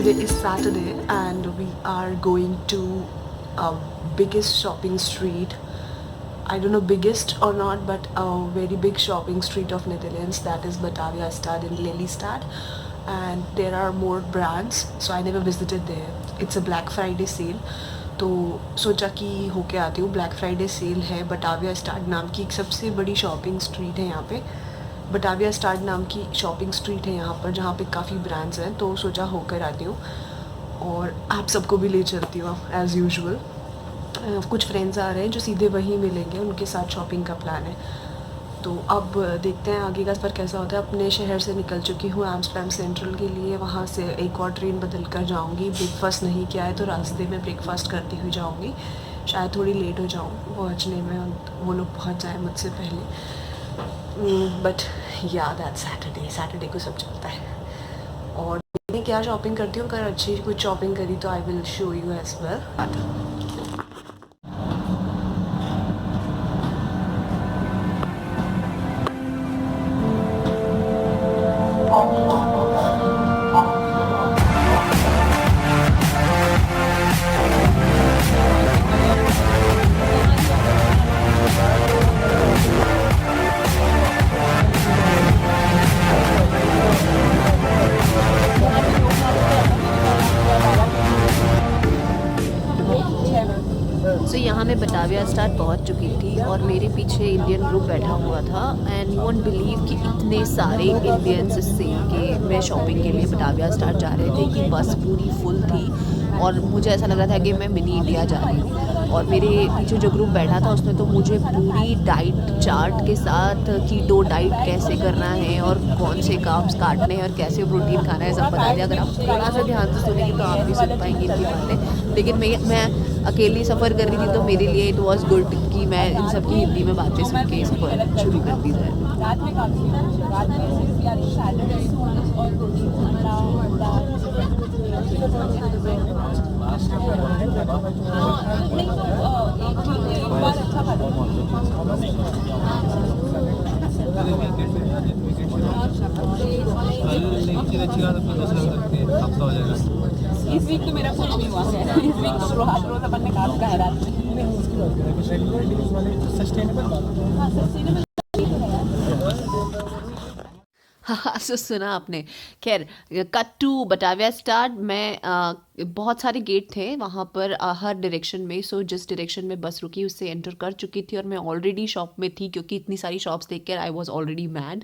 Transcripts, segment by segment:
Today is Saturday and we are going to a biggest shopping street. I don't know biggest or not, but a very big shopping street of Netherlands, that is Batavia Stad in Lelystad, and there are more brands, so I never visited there. It's a Black Friday sale, तो सोचा कि होके आती हूँ. Black Friday sale है. Batavia स्टाड नाम की एक सबसे बड़ी शॉपिंग स्ट्रीट है यहाँ पे. बटाविया स्टाड नाम की शॉपिंग स्ट्रीट है यहाँ पर, जहाँ पे काफ़ी ब्रांड्स हैं, तो सोचा होकर आती हूँ और आप सबको भी ले चलती हूँ एज़ यूजुअल. कुछ फ्रेंड्स आ रहे हैं जो सीधे वहीं मिलेंगे, उनके साथ शॉपिंग का प्लान है. तो अब देखते हैं आगे का सफ़र कैसा होता है. अपने शहर से निकल चुकी हूँ एम्स्टर्डम सेंट्रल के लिए. वहाँ से एक और ट्रेन बदल कर जाऊँगी. ब्रेकफास्ट नहीं किया है तो रास्ते में ब्रेकफास्ट करती हुई जाऊँगी. शायद थोड़ी लेट हो जाऊँ पहुँचने में, वो लोग पहुँच जाए मुझसे पहले. बट या दैट सैटरडे को सब चलता है. और मैं क्या शॉपिंग करती हूँ, अगर अच्छी कुछ शॉपिंग करी तो I will show you as well. So यहाँ मैं बटाविया स्टाड पहुँच चुकी थी और मेरे पीछे इंडियन ग्रुप बैठा हुआ था. एंड यू वोंट बिलीव कि इतने सारे इंडियंस इस सेल के में शॉपिंग के लिए बटाविया स्टाड जा रहे थे कि बस पूरी फुल थी. और मुझे ऐसा लग रहा था कि मैं मिनी इंडिया जा रही हूँ. और मेरे पीछे जो ग्रुप बैठा था उसने तो मुझे पूरी डाइट चार्ट के साथ कीटो डाइट कैसे करना है और कौन से कार्ब्स काटने हैं और कैसे प्रोटीन खाना है सब बता दिया. अगर आप थोड़ा सा ध्यान से सुनेंगे तो आप भी सुन पाएंगे इनकी बातें. लेकिन मैं अकेली सफ़र कर रही थी तो मेरे लिए इट वॉज गुड कि मैं इन सब की हिंदी में बातें सुन के सफ़र शुरू कर दी जाए. इस वीक तो मेरा कुछ नहीं हुआ है. इस वीक तो रोज अपन ने काम का है रात में. हाँ सो सुना आपने. खैर कट टू बटाविया स्टाड में बहुत सारे गेट थे वहाँ पर हर डायरेक्शन में. सो जिस डायरेक्शन में बस रुकी उससे एंटर कर चुकी थी और मैं ऑलरेडी शॉप में थी क्योंकि इतनी सारी शॉप्स देख कर आई वॉज ऑलरेडी मैड.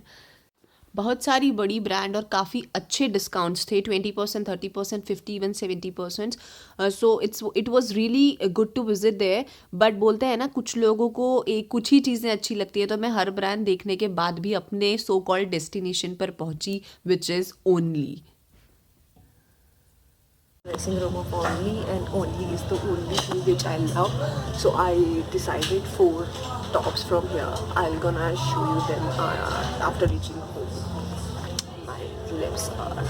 बहुत सारी बड़ी ब्रांड और काफ़ी अच्छे डिस्काउंट्स थे. 20%, 30%, 50, even 70%. So it was really good to visit there. But बोलते हैं ना कुछ लोगों को एक कुछ ही चीज़ें अच्छी लगती है. तो मैं हर ब्रांड देखने के बाद भी अपने सो कॉल्ड डेस्टिनेशन पर पहुंची which is only. Dressing room of Only, and Only is the only thing which I love. So I decided 4 tops from here. I'll gonna show you them after reaching home. My lips are.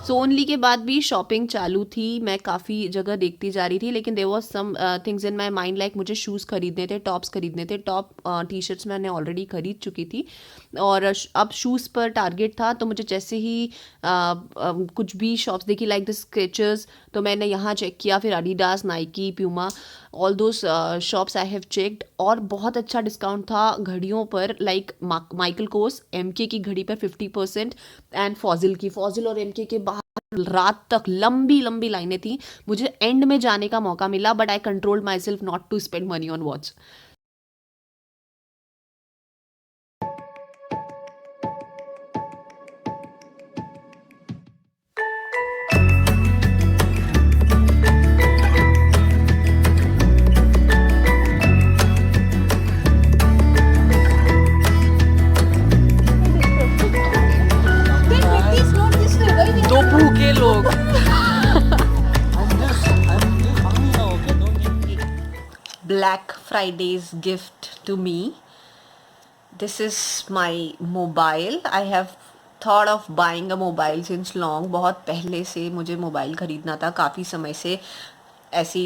So only के बाद भी shopping चालू थी. मैं काफ़ी जगह देखती जा रही थी लेकिन there was some things in my mind like मुझे शूज़ खरीदने थे, टॉप्स खरीदने थे. टॉप टी शर्ट्स मैंने ऑलरेडी खरीद चुकी थी और अब शूज़ पर टारगेट था. तो मुझे जैसे ही कुछ भी शॉप्स देखी लाइक द स्केचर्स तो मैंने यहाँ चेक किया. फिर Adidas, Nike, Puma, all those shops I have checked. और बहुत अच्छा डिस्काउंट था घड़ियों पर. लाइक माइकल कोर्स MK की घड़ी पर 50% एंड फॉजिल और MK के बाहर रात तक लंबी लंबी लाइनें थी. मुझे एंड में जाने का मौका मिला but I controlled my self not to spend money on watch. दो भूखे लोग. Black Friday's gift to me. This is my mobile. I have thought of buying a mobile since long. बहुत पहले से मुझे मोबाइल ख़रीदना था. काफ़ी समय से ऐसी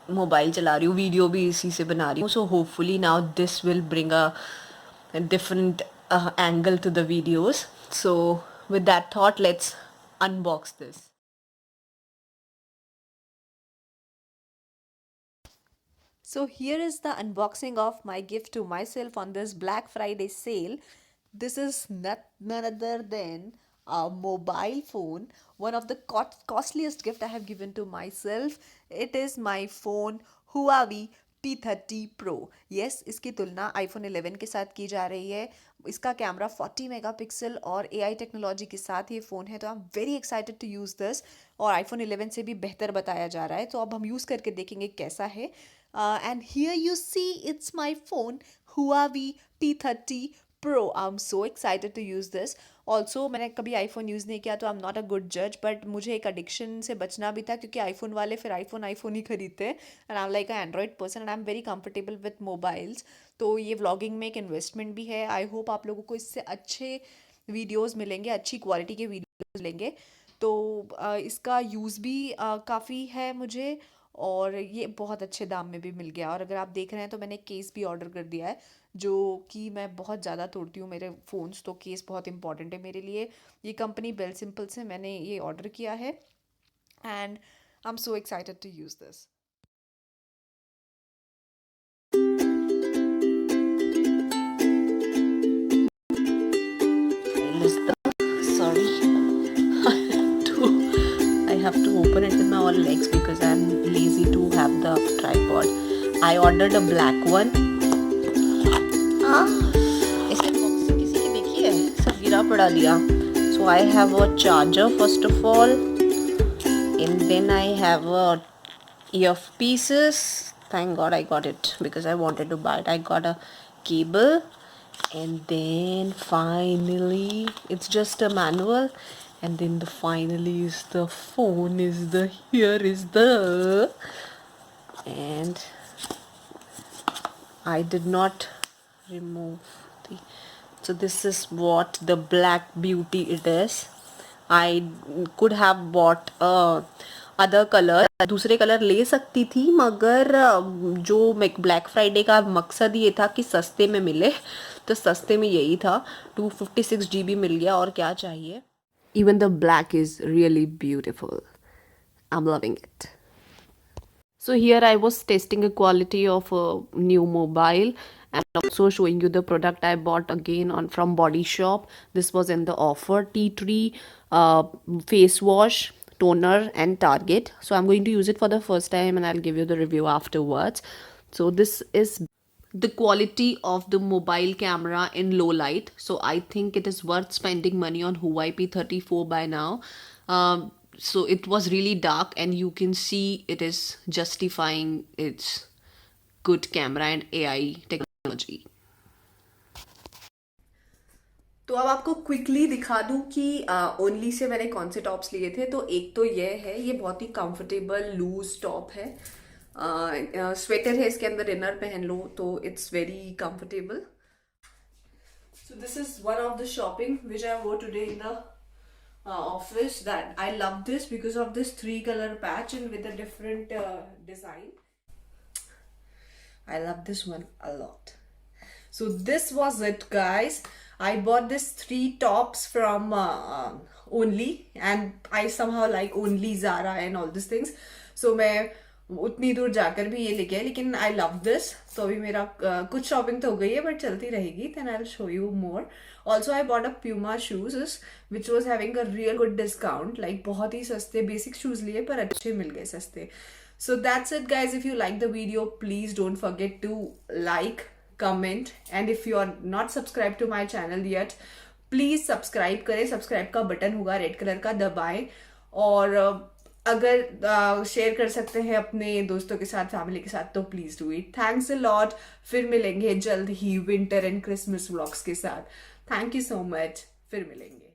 मोबाइल चला रही हूँ, वीडियो भी इसी से बना रही हूँ. So hopefully now this will bring a different angle to the videos. So with that thought, let's unbox this. So here is the unboxing of my gift to myself on this Black Friday sale. This is none other than a mobile phone, one of the costliest gift I have given to myself. It is my phone Huawei P30 Pro. Yes, इसकी तुलना iPhone 11 के साथ की जा रही है. इसका camera 40 megapixel और AI टेक्नोलॉजी के साथ ये फ़ोन है, तो I am very excited to use this. और iPhone 11 से भी बेहतर बताया जा रहा है, तो अब हम यूज़ करके देखेंगे कैसा है. And here you see it's my phone Huawei P30 Pro. I'm so excited to use this. Also मैंने कभी आईफोन यूज़ नहीं किया, तो I am not a good जज, बट मुझे एक एडिक्शन से बचना भी था, क्योंकि आईफोन वाले फिर आईफोन ही खरीदते हैं. And I am like a Android person and I am very comfortable with mobiles. तो ये व्लॉगिंग में एक इन्वेस्टमेंट भी है. आई होप आप लोगों को इससे अच्छे वीडियोज़ मिलेंगे, अच्छी क्वालिटी के वीडियोज़ मिलेंगे. तो इसका यूज़ भी काफ़ी है मुझे, और ये बहुत अच्छे दाम में भी मिल गया. और अगर आप देख रहे हैं तो मैंने एक केस भी ऑर्डर कर दिया है, जो कि मैं बहुत ज़्यादा तोड़ती हूँ मेरे फ़ोन्स, तो केस बहुत इंपॉर्टेंट है मेरे लिए. ये कंपनी बेल सिंपल से मैंने ये ऑर्डर किया है, and I am so excited to use this. Sorry. I have to open it with my all legs because I'm lazy to have the tripod. I ordered a black one. हाँ, इसके box किसी की देखी है, सब गिरा पड़ा दिया. So I have a charger first of all, and then I have a earpieces. Thank God I got it because I wanted to buy it. I got a cable, and then finally it's just a manual, and then finally is the phone, here is the, and I did not remove the, so this is what the black beauty it is. I could have bought other colour, दूसरे colour ले सकती थी, मगर जो black Friday का मकसद ये था कि सस्ते में मिले, तो सस्ते में यही था. 256 GB मिल गया, और क्या चाहिए. Even the black is really beautiful. I'm loving it. So here I was testing the quality of a new mobile and also showing you the product I bought again from Body Shop. This was in the offer. Tea Tree face wash, toner and Target. So I'm going to use it for the first time and I'll give you the review afterwards. So this is the quality of the mobile camera in low light. So I think it is worth spending money on Huawei P34 by now. So it was really dark and you can see it is justifying its good camera and AI technology. तो अब आपको quickly दिखा दूं कि only say मैंने कौन से tops लिए थे. तो एक तो ये है, ये बहुत ही कंफर्टेबल लूज टॉप है. स्वेटर है, इसके अंदर इनर पहन लो तो it's very comfortable. So this is one of the shopping which I wore today in the office. That I love this because of this 3 color patch and with a different design. I love this one a lot. So this was it, guys. I bought this 3 tops from Only, and I somehow like Only, Zara and all these things. So मैं उतनी दूर जाकर भी ये लेके आई, लेकिन I love this. तो अभी मेरा कुछ शॉपिंग तो हो गई है बट चलती रहेगी. Then I will show you more. Also I bought a Puma shoes which was having a real good discount. Like बहुत ही सस्ते बेसिक शूज लिए पर अच्छे मिल गए, सस्ते. So that's it guys. If you like the video please don't forget to like, comment, and if you are not subscribed to my channel yet please subscribe करें. सब्सक्राइब का बटन होगा red colour का, दबाएं. और अगर share कर सकते हैं अपने दोस्तों के साथ, फैमिली के साथ, तो please do it. Thanks a lot. फिर मिलेंगे जल्द ही विंटर एंड क्रिसमस व्लॉग्स के साथ. Thank you so much. फिर मिलेंगे.